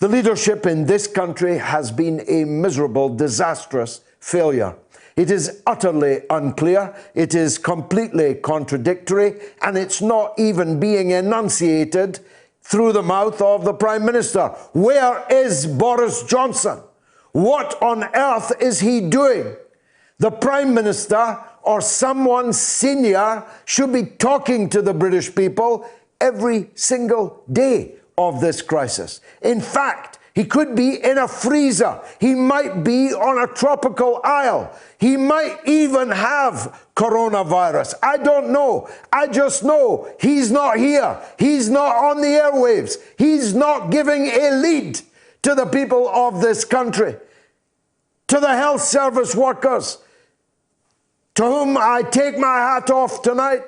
The leadership in this country has been a miserable, disastrous failure. It is utterly unclear, it is completely contradictory, and it's not even being enunciated through the mouth of the Prime Minister. Where is Boris Johnson? What on earth is he doing? The Prime Minister or someone senior should be talking to the British people every single day of this crisis. In fact, he could be in a freezer. He might be on a tropical isle. He might even have coronavirus. I don't know. I just know he's not here. He's not on the airwaves. He's not giving a lead to the people of this country, to the health service workers, to whom I take my hat off tonight,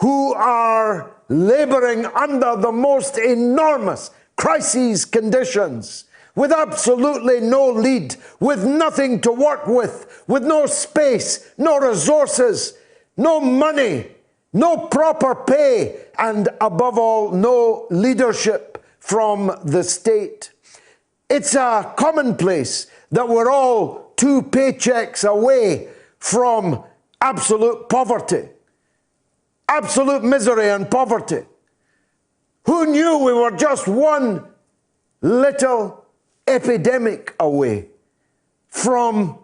who are laboring under the most enormous crises conditions, with absolutely no lead, with nothing to work with no space, no resources, no money, no proper pay, and above all, no leadership from the state. It's a commonplace that we're all 2 paychecks away from absolute poverty, absolute misery and poverty. Who knew we were just one little epidemic away from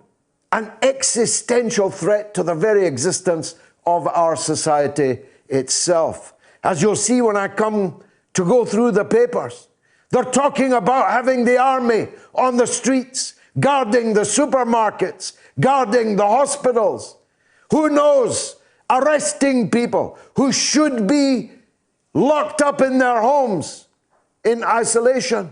an existential threat to the very existence of our society itself? As you'll see when I come to go through the papers, they're talking about having the army on the streets, guarding the supermarkets, guarding the hospitals. Who knows? Arresting people who should be locked up in their homes in isolation.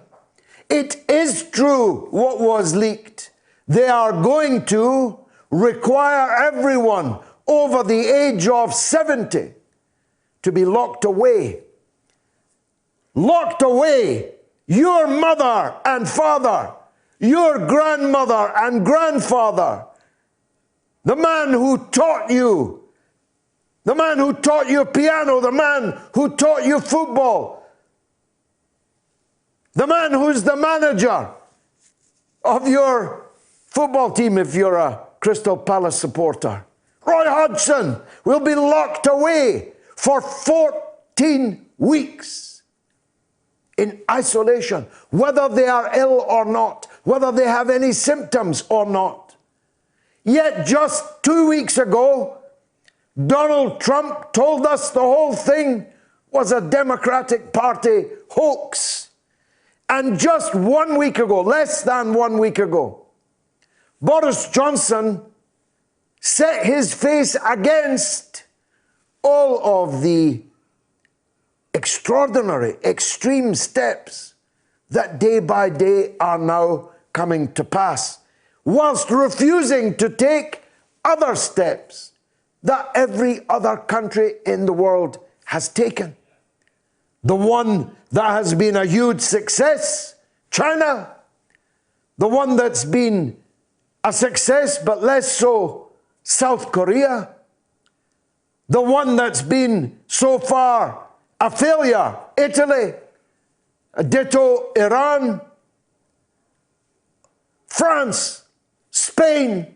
It is true what was leaked. They are going to require everyone over the age of 70 to be locked away. Locked away. Your mother and father, your grandmother and grandfather, the man who taught you, the man who taught you piano, the man who taught you football, the man who's the manager of your football team if you're a Crystal Palace supporter, Roy Hodgson, will be locked away for 14 weeks in isolation, whether they are ill or not, whether they have any symptoms or not. Yet just 2 weeks ago, Donald Trump told us the whole thing was a Democratic Party hoax. And just 1 week ago, less than 1 week ago, Boris Johnson set his face against all of the extraordinary, extreme steps that day by day are now coming to pass, whilst refusing to take other steps that every other country in the world has taken. The one that has been a huge success, China. The one that's been a success but less so, South Korea. The one that's been so far a failure, Italy. Ditto, Iran. France, Spain,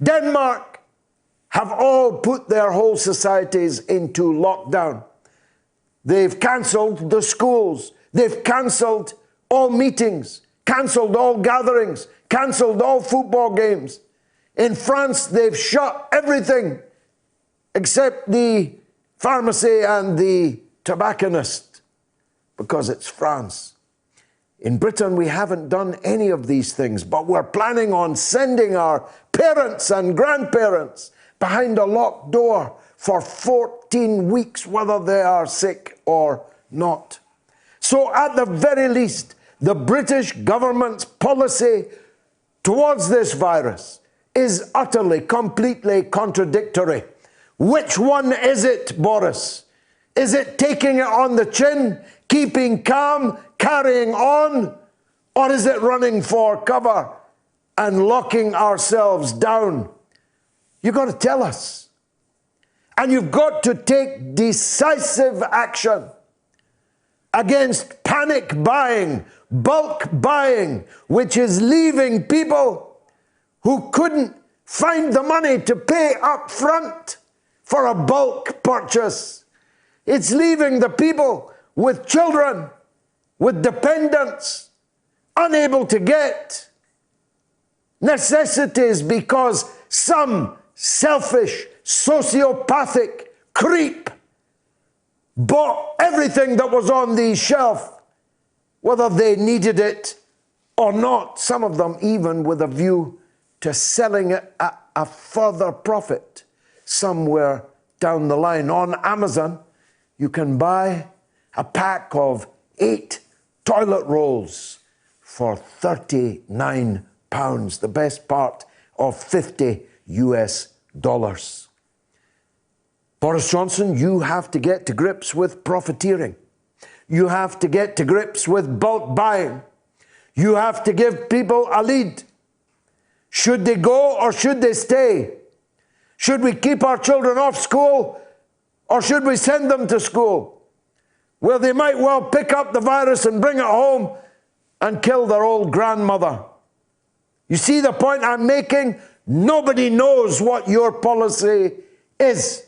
Denmark have all put their whole societies into lockdown. They've cancelled the schools. They've cancelled all meetings, cancelled all gatherings, cancelled all football games. In France, they've shut everything except the pharmacy and the tobacconist, because it's France. In Britain, we haven't done any of these things, but we're planning on sending our parents and grandparents behind a locked door for 14 weeks, whether they are sick or not. So at the very least, the British government's policy towards this virus is utterly, completely contradictory. Which one is it, Boris? Is it taking it on the chin, keeping calm, carrying on? Or is it running for cover and locking ourselves down? You've got to tell us. And you've got to take decisive action. against panic buying, bulk buying, which is leaving people who couldn't find the money to pay up front for a bulk purchase. It's leaving the people with children, with dependents, unable to get necessities because some selfish, sociopathic creep bought everything that was on the shelf, whether they needed it or not, some of them even with a view to selling it at a further profit somewhere down the line. On Amazon, you can buy a pack of 8 toilet rolls for £39, the best part of $50 US. Boris Johnson, you have to get to grips with profiteering. You have to get to grips with bulk buying. You have to give people a lead. Should they go or should they stay? Should we keep our children off school or should we send them to school, where they might well pick up the virus and bring it home and kill their old grandmother? You see the point I'm making? Nobody knows what your policy is.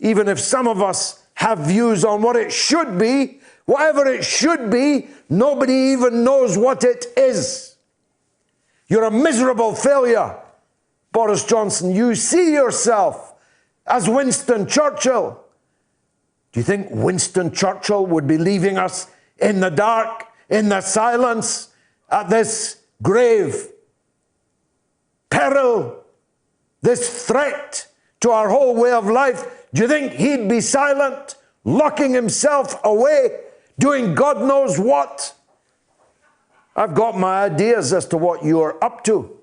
Even if some of us have views on what it should be, whatever it should be, nobody even knows what it is. You're a miserable failure, Boris Johnson. You see yourself as Winston Churchill. Do you think Winston Churchill would be leaving us in the dark, in the silence, at this grave peril, this threat to our whole way of life? Do you think he'd be silent, locking himself away, doing God knows what? I've got my ideas as to what you're up to,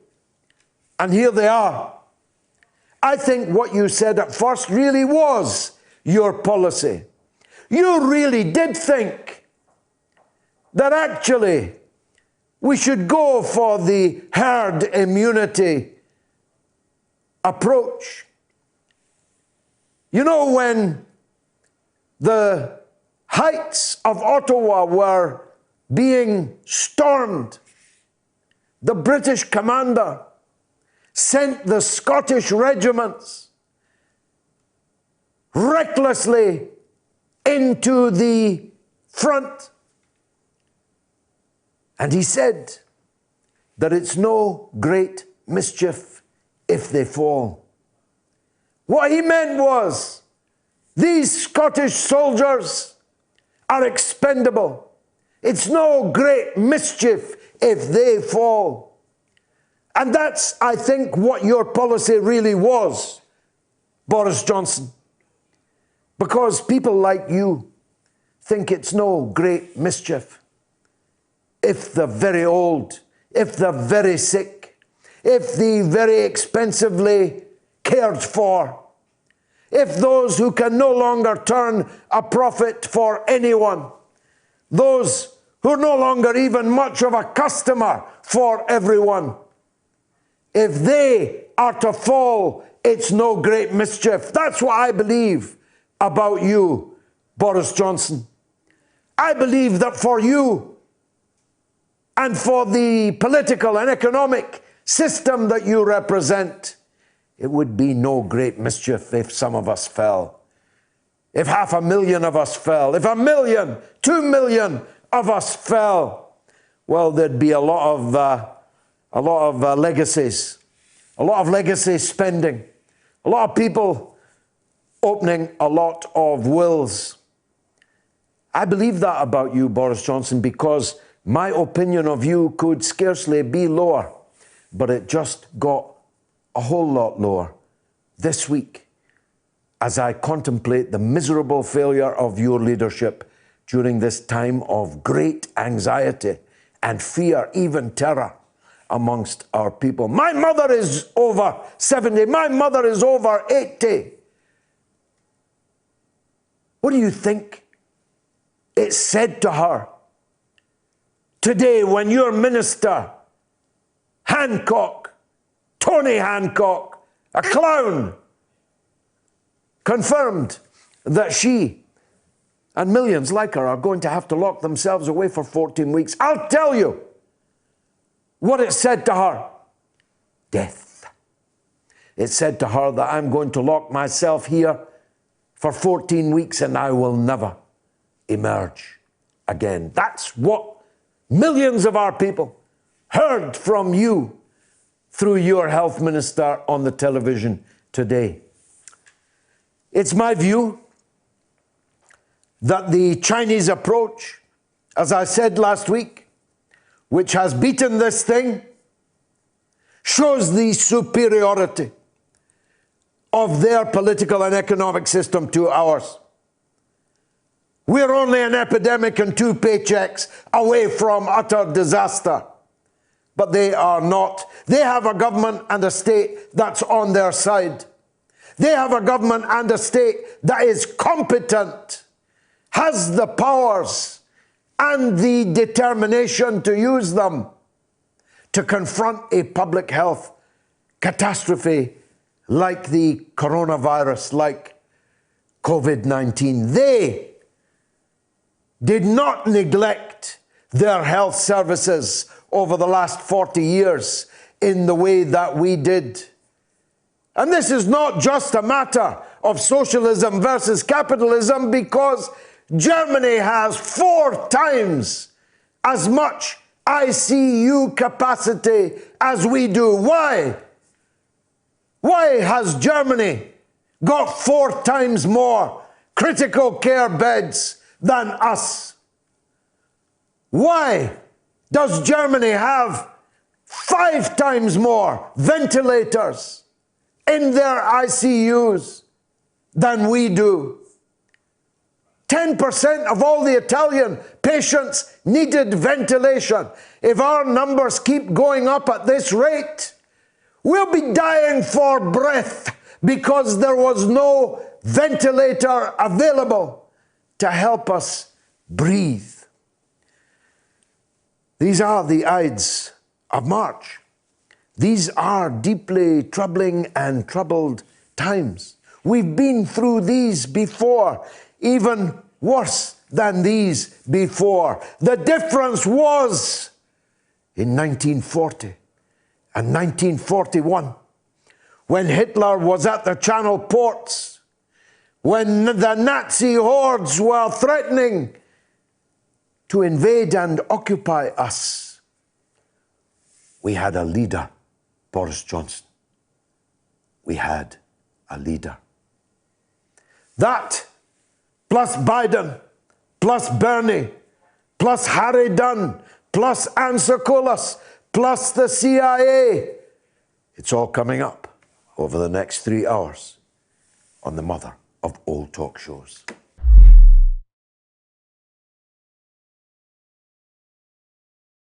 and here they are. I think what you said at first really was your policy. You really did think that actually we should go for the herd immunity approach. You know, when the heights of Ottawa were being stormed, the British commander sent the Scottish regiments recklessly into the front. And he said that it's no great mischief if they fall. What he meant was, these Scottish soldiers are expendable. It's no great mischief if they fall. And that's, I think, what your policy really was, Boris Johnson. Because people like you think it's no great mischief if the very old, if the very sick, if the very expensively cared for, if those who can no longer turn a profit for anyone, those who are no longer even much of a customer for everyone, if they are to fall, it's no great mischief. That's what I believe about you, Boris Johnson. I believe that for you and for the political and economic system that you represent, it would be no great mischief if some of us fell. If 500,000 of us fell, if 1 million, 2 million of us fell, well, there'd be a lot of legacies, a lot of legacy spending, a lot of people opening a lot of wills. I believe that about you, Boris Johnson, because my opinion of you could scarcely be lower, but it just got a whole lot lower this week as I contemplate the miserable failure of your leadership during this time of great anxiety and fear, even terror amongst our people. My mother is over 70. My mother is over 80. What do you think it said to her today when your minister, Hancock, Tony Hancock, a clown, confirmed that she And millions like her are going to have to lock themselves away for 14 weeks. I'll tell you what it said to her. Death. It said to her that I'm going to lock myself here for 14 weeks and I will never emerge again. That's what millions of our people heard from you through your health minister on the television today. It's my view that the Chinese approach, as I said last week, which has beaten this thing, shows the superiority of their political and economic system to ours. We're only an epidemic and 2 paychecks away from utter disaster. But they are not. They have a government and a state that's on their side. They have a government and a state that is competent, has the powers and the determination to use them to confront a public health catastrophe like the coronavirus, like COVID-19. They did not neglect their health services over the last 40 years in the way that we did. And this is not just a matter of socialism versus capitalism, because Germany has 4 times as much ICU capacity as we do. Why? Why has Germany got 4 times more critical care beds than us? Why does Germany have 5 times more ventilators in their ICUs than we do? 10% of all the Italian patients needed ventilation. If our numbers keep going up at this rate, we'll be dying for breath because there was no ventilator available to help us breathe. These are the Ides of March. These are deeply troubling and troubled times. We've been through these before, even worse than these before. The difference was in 1940 and 1941, when Hitler was at the Channel ports, when the Nazi hordes were threatening to invade and occupy us. We had a leader, Boris Johnson. We had a leader. That, plus Biden, plus Bernie, plus Harry Dunn, plus Answer Colas, plus the CIA, it's all coming up over the next 3 hours on the mother of all talk shows.